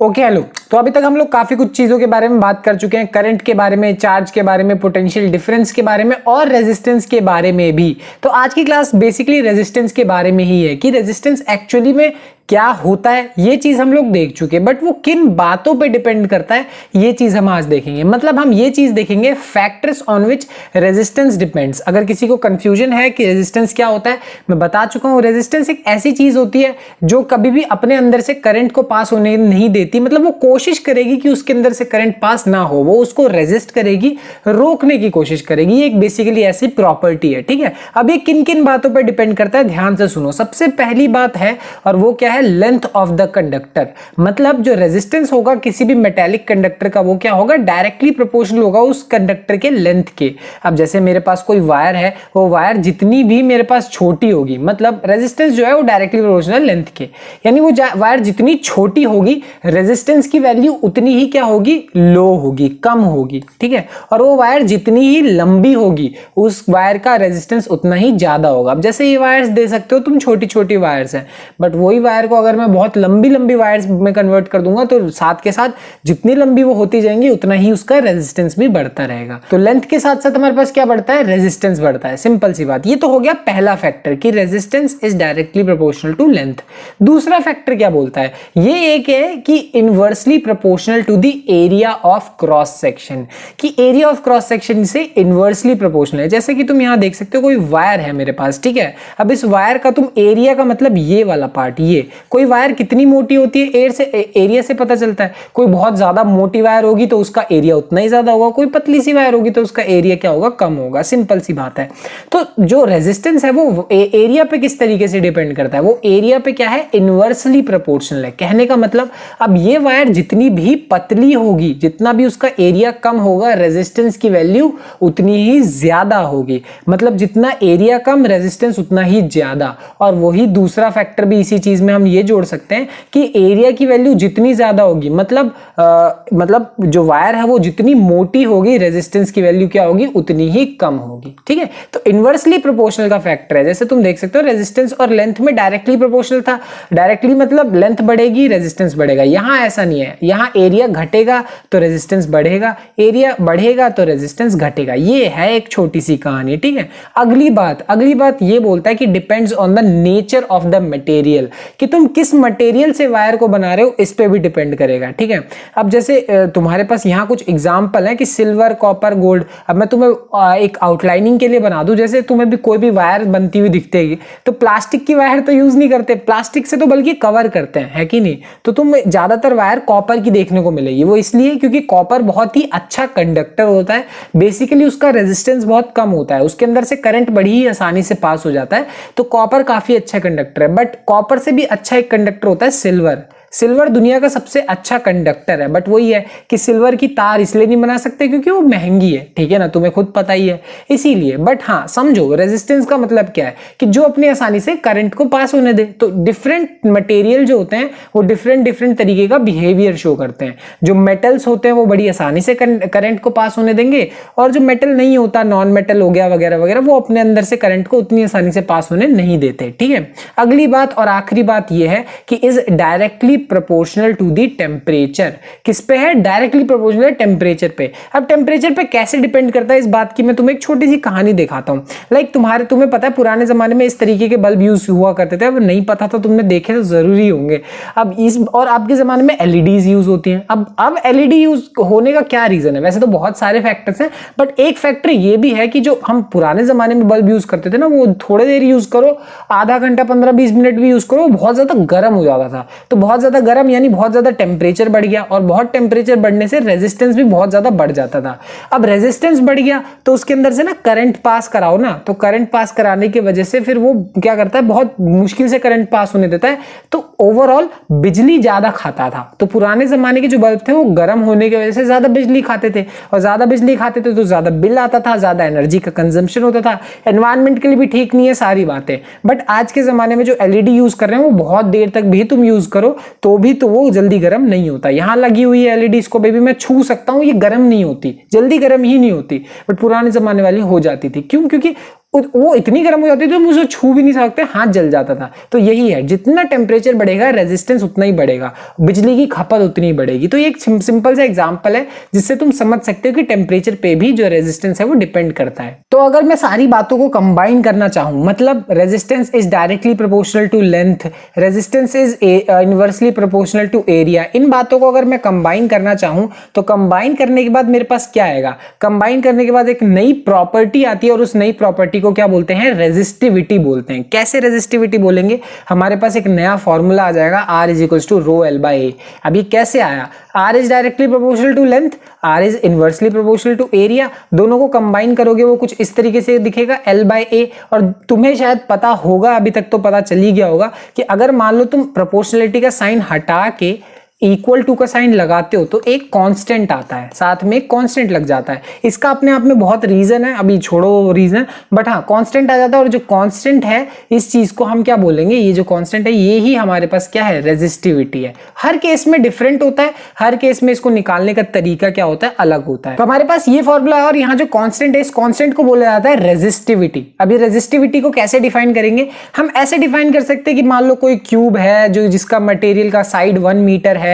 Okay hello. तो अभी तक हम लोग काफी कुछ चीजों के बारे में बात कर चुके हैं, करंट के बारे में, चार्ज के बारे में, पोटेंशियल डिफरेंस के बारे में और रेजिस्टेंस के बारे में भी। तो आज की क्लास बेसिकली रेजिस्टेंस के बारे में ही है कि रेजिस्टेंस एक्चुअली में क्या होता है, ये चीज हम लोग देख चुके हैं, बट वो किन बातों पे डिपेंड करता है ये चीज हम आज देखेंगे। मतलब हम ये चीज देखेंगे factors on which resistance depends. अगर किसी को कंफ्यूजन है कि रेजिस्टेंस क्या होता है, मैं बता चुका हूं। रेजिस्टेंस एक ऐसी चीज होती है जो कभी भी अपने अंदर से करंट को पास होने नहीं देती। मतलब वो कोशिश करेगी कि उसके अंदर से करंट पास ना हो, वो उसको रेजिस्ट करेगी, रोकने की कोशिश करेगी। ये एक बेसिकली ऐसी प्रॉपर्टी है, ठीक है। अब ये किन किन बातों पर डिपेंड करता है, ध्यान से सुनो। सबसे पहली बात है, और वो क्या है, लेंथ ऑफ द कंडक्टर। मतलब जो रेजिस्टेंस होगा किसी भी मेटेलिक कंडक्टर का, वो क्या होगा, डायरेक्टली प्रोपोर्शनल होगा उस कंडक्टर के लेंथ के। अब जैसे मेरे पास कोई वायर है, वो वायर जितनी भी मेरे पास छोटी होगी, मतलब रेजिस्टेंस जो है वो डायरेक्टली प्रोपोर्शनल लेंथ के, यानी वो वायर जितनी छोटी होगी रेजिस्टेंस की वैल्यू उतनी ही क्या होगी, लो होगी, कम होगी, ठीक है। और वो वायर जितनी ही लंबी होगी उस वायर का रेजिस्टेंस उतना ही ज्यादा होगा। अब जैसे ये वायर्स दे सकते हो तुम, छोटी छोटी वायर्स हैं, बट वही वायर को अगर मैं बहुत लंबी लंबी वायर्स में कन्वर्ट कर दूंगा तो साथ के साथ जितनी लंबी वो होती जाएंगी उतना ही उसका रेजिस्टेंस भी बढ़ता रहेगा। तो लेंथ के साथ साथ हमारे पास क्या बढ़ता है, रेजिस्टेंस बढ़ता है। सिंपल सी बात। ये तो हो गया पहला फैक्टर कि resistance is directly proportional to length. दूसरा फैक्टर क्या बोलता है, ये एक है कि inversely proportional to the area of cross section, कि एरिया ऑफ क्रॉस सेक्शन से इनवर्सली प्रोपोर्शनल है। जैसे कि तुम यहां देख सकते हो कोई वायर है मेरे पास, ठीक है। अब इस वायर का तुम एरिया का मतलब ये वाला पार्ट, ये कोई वायर कितनी मोटी होती है एरिया से पता चलता है। कोई बहुत ज्यादा मोटी वायर होगी तो उसका एरिया उतना ही ज्यादा होगा, कोई पतली सी वायर होगी तो उसका एरिया क्या होगा, कम होगा। सिंपल सी बात है। तो जो रेजिस्टेंस है वो एरिया पे किस तरीके से डिपेंड करता है, वो एरिया पे क्या है, इनवर्सली प्रोपोर्शनल है। कहने का मतलब अब ये वायर जितनी भी पतली होगी, जितना भी उसका एरिया कम होगा, रेजिस्टेंस की वैल्यू उतनी ही ज्यादा होगी। मतलब जितना एरिया कम, रेजिस्टेंस उतना ही ज्यादा। और वही दूसरा फैक्टर भी इसी चीज में हम ये जोड़ सकते हैं कि एरिया की वैल्यू जितनी ज्यादा होगी, मतलब जो वायर है वो जितनी मोटी होगी, रेजिस्टेंस की वैल्यू क्या होगी, उतनी ही कम होगी, ठीक है। तो इनवर्सली प्रोपोर्शनल का फैक्टर है। जैसे तुम देख सकते हो रेजिस्टेंस और लेंथ में डायरेक्टली प्रोपोर्शनल था। डायरेक्टली मतलब लेंथ बढ़ेगी, रेजिस्टेंस बढ़ेगा। यहां ऐसा नहीं है, यहां एरिया घटेगा तो रेजिस्टेंस बढ़ेगा, एरिया बढ़ेगा तो रेजिस्टेंस घटेगा। ये है एक छोटी सी कहानी, ठीक है। अगली बात ये बोलता है कि depends on the nature of the material, कि तुम किस मटेरियल से वायर को बना रहे हो इस पे भी डिपेंड करेगा, ठीक है। अब जैसे तुम्हारे पास यहाँ कुछ एग्जांपल है कि सिल्वर, कॉपर, गोल्ड। अब मैं तुम्हें एक आउटलाइनिंग के लिए बना दूं, जैसे तुम्हें भी कोई भी वायर बनती हुई दिखतेगी तो प्लास्टिक की वायर तो यूज नहीं करते, प्लास्टिक से तो बल्कि कवर करते हैं, है कि नहीं। तो तुम ज्यादातर वायर कॉपर की देखने को मिलेगी। वो इसलिए क्योंकि कॉपर बहुत ही अच्छा कंडक्टर होता है। बेसिकली उसका रेजिस्टेंस बहुत कम होता है, उसके अंदर से करंट बड़ी ही आसानी से पास हो जाता है। तो कॉपर काफी अच्छा कंडक्टर है। बट कॉपर से भी अच्छा एक कंडक्टर होता है सिल्वर। सिल्वर दुनिया का सबसे अच्छा कंडक्टर है। बट वही है कि सिल्वर की तार इसलिए नहीं बना सकते क्योंकि वो महंगी है, ठीक है ना, तुम्हें खुद पता ही है, इसीलिए। बट हाँ समझो, रेजिस्टेंस का मतलब क्या है कि जो अपनी आसानी से करंट को पास होने दे। तो डिफरेंट मटेरियल जो होते हैं वो डिफरेंट तरीके का बिहेवियर शो करते हैं। जो मेटल्स होते हैं वो बड़ी आसानी से करंट को पास होने देंगे, और जो मेटल नहीं होता, नॉन मेटल हो गया वगैरह वगैरह, वो अपने अंदर से करंट को उतनी आसानी से पास होने नहीं देते, ठीक है। अगली बात और आखिरी बात ये है कि is directly proportional to the temperature. किस पे है, डायरेक्टली प्रोपोर्शनल है टेम्परेचर पे। अब टेम्परेचर पे कैसे डिपेंड करता है इस बात की मैं तुम्हें एक छोटी सी कहानी दिखाता हूं। लाइक तुम्हें पता है पुराने जमाने में इस तरीके के बल्ब यूज हुआ करते थे। अब नहीं पता था, तुमने देखे तो जरूरी होंगे। अब और आपके जमाने में एलईडीज यूज होती हैं। अब एलईडी यूज होने का क्या रीजन है, वैसे तो बहुत सारे फैक्टर्स हैं, बट एक फैक्टर ये भी है कि जो हम पुराने जमाने में बल्ब यूज करते थे ना, वो थोड़ी देर यूज करो, आधा घंटा 15-20 मिनट भी यूज करो, बहुत ज्यादा गर्म हो जाता था। तो बहुत ज्यादा गर्म यानी बहुत ज्यादा टेम्परेचर बढ़ गया, और बहुत टेम्परेचर बढ़ने से रेजिस्टेंस भी बहुत ज्यादा बढ़ जाता था। अब रेजिस्टेंस बढ़ गया तो उसके अंदर से ना करंट पास कराओ ना, तो करंट पास कराने की वजह से फिर वो क्या करता है, बहुत मुश्किल से करंट पास होने देता है। तो ओवरऑल बिजली ज्यादा खाता था। तो पुराने जमाने के जो बल्ब थे वो गर्म होने की वजह से ज्यादा बिजली खाते थे, और ज्यादा बिजली खाते थे तो ज्यादा बिल आता था, ज्यादा एनर्जी का कंजम्पशन होता था, एनवायरमेंट के लिए भी ठीक नहीं है सारी बातें। बट आज के जमाने में जो एलईडी यूज कर रहे हैं वो बहुत देर तक भी तुम यूज करो तो भी तो वो जल्दी गर्म नहीं होता। यहां लगी हुई है एलईडी, इसको बेबी मैं छू सकता हूं, ये गर्म नहीं होती, जल्दी गर्म ही नहीं होती। बट पुराने जमाने वाली हो जाती थी। क्यों? क्योंकि वो इतनी गर्म हो जाती थी हम उसे छू भी नहीं सकते, हाथ जल जाता था। तो यही है, जितना टेम्परेचर बढ़ेगा रेजिस्टेंस उतना ही बढ़ेगा, बिजली की खपत उतनी ही बढ़ेगी। तो ये एक सिंपल सा एग्जांपल है जिससे तुम समझ सकते हो कि टेम्परेचर पे भी जो रेजिस्टेंस है वो डिपेंड करता है। तो अगर मैं सारी बातों को कंबाइन करना चाहूं, मतलब resistance is directly proportional to length, resistance is inversely proportional to area, इन बातों को अगर मैं कंबाइन करना चाहूं तो कंबाइन करने के बाद मेरे पास क्या आएगा, कंबाइन करने के बाद एक नई प्रॉपर्टी आती है और उस नई प्रॉपर्टी को क्या बोलते हैं, रेजिस्टिविटी बोलते हैं। कैसे रेजिस्टिविटी बोलेंगे, हमारे पास एक नया फॉर्मूला आ जाएगा, R is equal to rho L by A. अब ये कैसे आया, R is directly proportional to length, R is inversely proportional to area, दोनों को कंबाइन करोगे वो कुछ इस तरीके से दिखेगा L बाई ए। और तुम्हें शायद पता होगा, अभी तक तो पता चल ही गया होगा कि अगर मान लो तुम प्रोपोर्शनलिटी का साइन हटा के इक्वल टू का साइन लगाते हो तो एक कांस्टेंट आता है, साथ में एक कांस्टेंट लग जाता है। इसका अपने आप में बहुत रीजन है, अभी छोड़ो रीजन, बट हाँ कांस्टेंट आ जाता है। और जो कांस्टेंट है इस चीज को हम क्या बोलेंगे, ये जो कांस्टेंट है ये ही हमारे पास क्या है, रेजिस्टिविटी है। हर केस में डिफरेंट होता है, हर केस में इसको निकालने का तरीका क्या होता है, अलग होता है। तो हमारे पास ये फॉर्मूला है और यहाँ जो कांस्टेंट है इस कांस्टेंट को बोला जाता है रेजिस्टिविटी। अभी रेजिस्टिविटी को कैसे डिफाइन करेंगे, हम ऐसे डिफाइन कर सकते हैं कि मान लो कोई क्यूब है जो जिसका मटेरियल का साइड 1 मीटर है,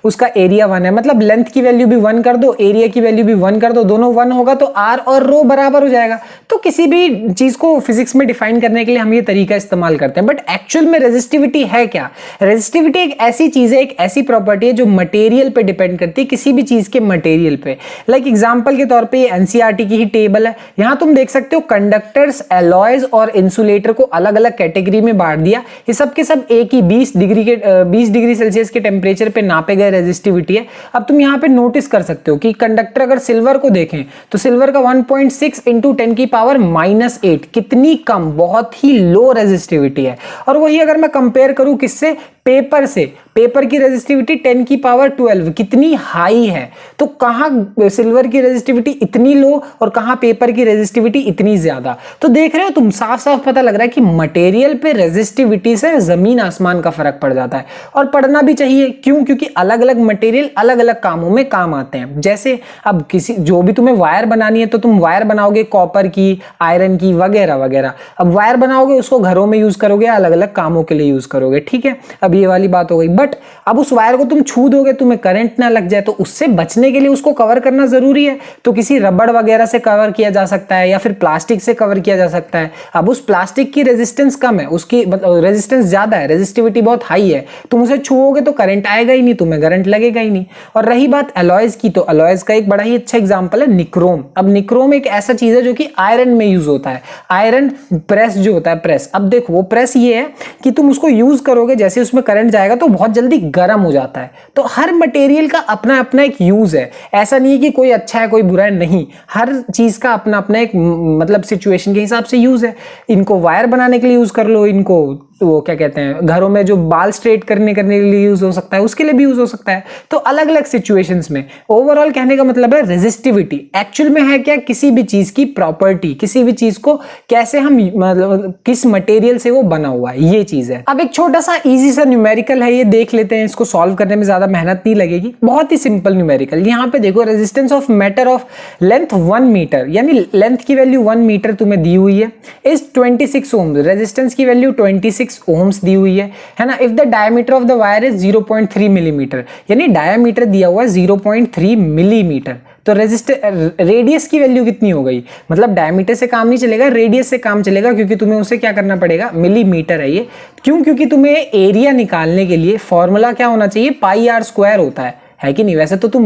उसका एरिया 1 है, मतलब लेंथ की वैल्यू भी 1 कर दो, एरिया की वैल्यू भी 1 कर दो, दोनों 1 होगा तो R और रो बराबर हो जाएगा। तो किसी भी चीज को फिजिक्स में डिफाइन करने के लिए हम ये तरीका इस्तेमाल करते हैं। बट एक्चुअल में रेजिस्टिविटी है क्या, रेजिस्टिविटी एक ऐसी चीज है, एक ऐसी प्रॉपर्टी है जो मटेरियल पे डिपेंड करती है, किसी भी चीज के मटेरियल पे। लाइक एग्जांपल के तौर पे ये एनसीईआरटी की ही टेबल है, यहां तुम देख सकते हो कंडक्टर्स, एलॉयज और इंसुलेटर को अलग अलग कैटेगरी में बांट दिया। ये सब के सब एक ही 20 डिग्री सेल्सियस के टेम्परेचर पे नापे गए रेजिस्टिविटी है। अब तुम यहाँ पे नोटिस कर सकते हो कि कंडक्टर, अगर सिल्वर को देखें तो सिल्वर का 1.6 इंटू 10 की पावर -8, कितनी कम, बहुत ही लो रेजिस्टिविटी है। और वही अगर मैं कंपेयर करूं किससे, पेपर से, पेपर की रेजिस्टिविटी 10 की पावर 12, कितनी हाई है। तो कहां सिल्वर की रेजिस्टिविटी इतनी लो और कहां पेपर की रेजिस्टिविटी इतनी ज्यादा। तो देख रहे हो तुम, साफ साफ पता लग रहा है कि मटेरियल पे रेजिस्टिविटी से जमीन आसमान का फर्क पड़ जाता है। और पढ़ना भी चाहिए, क्यों, क्योंकि अलग अलग मटेरियल अलग अलग कामों में काम आते हैं। जैसे अब किसी, जो भी तुम्हें वायर बनानी है तो तुम वायर बनाओगे कॉपर की, आयरन की, वगैरह वगैरह। अब वायर बनाओगे उसको घरों में यूज करोगे, अलग अलग कामों के लिए यूज करोगे, ठीक है। अब ये वाली बात हो गई। बट अब उस वायर को तुम छू दोगे, तुम्हें करंट ना लग जाए, तो उससे बचने के लिए उसको कवर करना जरूरी है। तो किसी रबड़ वगैरह से कवर किया जा सकता है या फिर प्लास्टिक से कवर किया जा सकता है। अब उस प्लास्टिक की रेजिस्टेंस कम है, उसकी रेजिस्टेंस ज्यादा है, रेजिस्टिविटी बहुत हाई है, तुम उसे छुओगे तो करंट आएगा ही नहीं, तुम्हें करंट लगेगा ही नहीं। और रही बात एलॉयज की, तो एलॉयज का एक बड़ा ही अच्छा एग्जांपल है निक्रोम। अब निक्रोम एक ऐसा चीज है जो कि आयरन में यूज होता है, आयरन प्रेस जो होता है, प्रेस। अब देखो वो प्रेस ये है कि तुम उसको यूज करोगे, जैसे उसमें करंट जाएगा तो बहुत जल्दी गर्म हो जाता है। तो हर मटेरियल का अपना अपना एक यूज है, ऐसा नहीं है कि कोई अच्छा है कोई बुरा है, नहीं, हर चीज का अपना अपना एक मतलब सिचुएशन के हिसाब से यूज है। इनको वायर बनाने के लिए यूज कर लो, इनको वो क्या कहते हैं, घरों में जो बाल स्ट्रेट करने के लिए यूज हो सकता है, उसके लिए भी यूज हो सकता है। तो अलग अलग सिचुएशंस में ओवरऑल कहने का मतलब है रेजिस्टिविटी एक्चुअल में है क्या, किसी भी चीज की प्रॉपर्टी, किसी भी चीज को कैसे हम मतलब किस मटेरियल से वो बना हुआ है, ये चीज है। अब एक छोटा सा इजी सा न्यूमेरिकल है, ये देख लेते हैं, इसको सॉल्व करने में ज्यादा मेहनत नहीं लगेगी, बहुत ही सिंपल न्यूमेरिकल। यहाँ पे देखो, resistance of matter of length 1 metre, यानी लेंथ की वैल्यू 1 मीटर तुम्हें दी हुई है, इज 26 ओम, रेजिस्टेंस की वैल्यू 26 ओम्स दी हुई है ना। If the diameter of the wire is 0.3 millimetre, यानी डायमीटर दिया हुआ है 0.3 मिलीमीटर, तो रेडियस की वैल्यू कितनी हो गई, मतलब डायमीटर से काम नहीं चलेगा, रेडियस से काम चलेगा, क्योंकि तुम्हें उसे क्या करना पड़ेगा, मिलीमीटर है ये। क्यों, क्योंकि तुम्हें एरिया निकालने के लिए फॉर्मूला क्या होना चाहिए, पाई आर स्क्वायर होता है कि नहीं। वैसे तो तुम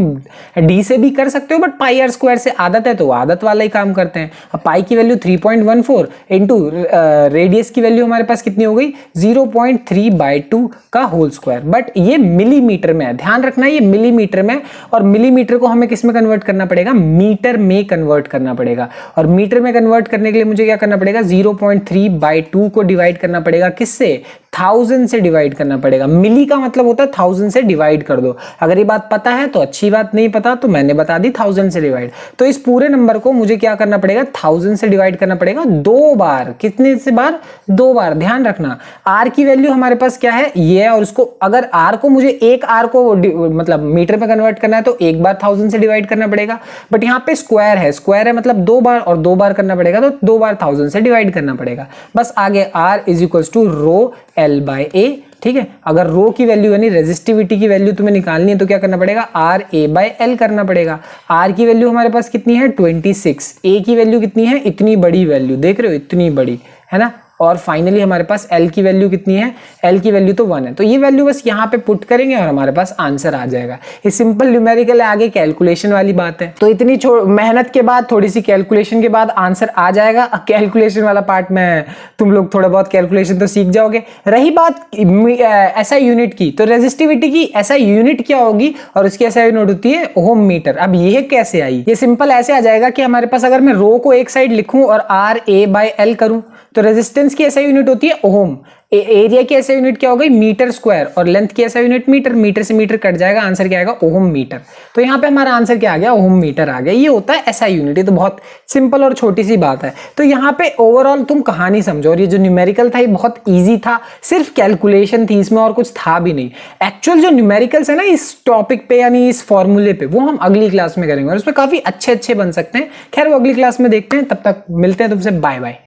डी से भी कर सकते हो, बट पाई आर स्क्वायर से आदत है तो आदत वाला ही काम करते हैं। अब पाई की वैल्यू 3.14 इंटू रेडियस की वैल्यू हमारे पास कितनी हो गई, 0.3/2 का होल स्क्वायर। बट ये मिलीमीटर में है, ध्यान रखना ये मिलीमीटर में, और मिलीमीटर को हमें किस में कन्वर्ट करना पड़ेगा, मीटर में कन्वर्ट करना पड़ेगा। और मीटर में कन्वर्ट करने के लिए मुझे क्या करना पड़ेगा, 0.3/2 को डिवाइड करना पड़ेगा किससे, 1000 से डिवाइड करना पड़ेगा। मिली का मतलब होता है 1000 से डिवाइड कर दो। अगर ये बात पता है तो अच्छी बात, नहीं पता तो मैंने बता दी 1000 से डिवाइड। तो इस पूरे नंबर को मुझे क्या करना पड़ेगा, 1000 से डिवाइड करना पड़ेगा 2 बार। कितने से बार, 2 बार। ध्यान रखना r की वैल्यू हमारे पास क्या है, ये है, और उसको अगर r को मुझे एक r को मतलब मीटर में कन्वर्ट करना है तो एक बार 1000 से डिवाइड करना पड़ेगा। बट यहाँ पे स्क्वायर है, स्क्वायर है मतलब 2 बार, और 2 बार करना पड़ेगा तो 2 बार 1000 से डिवाइड करना पड़ेगा। बस आगे r is equals to rho L by A. ठीक है, अगर रो की वैल्यू यानी रेजिस्टिविटी की वैल्यू तुम्हें निकालनी है तो क्या करना पड़ेगा, आर ए बाय एल करना पड़ेगा। आर की वैल्यू हमारे पास कितनी है 26, ए की वैल्यू कितनी है, इतनी बड़ी वैल्यू, देख रहे हो इतनी बड़ी है ना। और फाइनली हमारे पास L की वैल्यू कितनी है, L की वैल्यू तो 1 है। तो ये वैल्यू बस यहाँ पे पुट करेंगे और हमारे पास आंसर आ जाएगा। ये सिंपल न्यूमेरिकल है, आगे कैलकुलेशन वाली बात है। तो इतनी मेहनत के बाद, थोड़ी सी कैलकुलेशन के बाद आंसर आ जाएगा। कैलकुलेशन वाला पार्ट में तुम लोग थोड़ा बहुत कैलकुलेशन तो सीख जाओगे। रही बात SI यूनिट की, तो रेजिस्टिविटी की SI यूनिट क्या होगी, और उसकी SI यूनिट होती है ओम मीटर। अब ये कैसे आई, ये सिंपल ऐसे आ जाएगा कि हमारे पास अगर मैं रो को एक साइड लिखूं और आर ए बाय एल करूं तो रेजिस्टेंस की SI यूनिट होती है ओम, एरिया की SI यूनिट क्या हो गई मीटर स्क्वायर, और लेंथ की SI यूनिट मीटर। मीटर से मीटर कट जाएगा, आंसर क्या आएगा ओम मीटर। तो यहाँ पे हमारा आंसर क्या आ गया, ओम मीटर आ गया। ये होता है SI यूनिट। ये तो बहुत सिंपल और छोटी सी बात है। तो यहाँ पे ओवरऑल तुम कहानी समझो, और ये जो न्यूमेरिकल था ये बहुत ईजी था, सिर्फ कैलकुलेशन थी इसमें और कुछ था भी नहीं। एक्चुअल जो न्यूमेरिकल्स है ना इस टॉपिक पे यानी इस फॉर्मूले पे, वो हम अगली क्लास में करेंगे और उसमें काफी अच्छे अच्छे बन सकते हैं। खैर वो अगली क्लास में देखते हैं, तब तक मिलते हैं तुमसे, बाय बाय।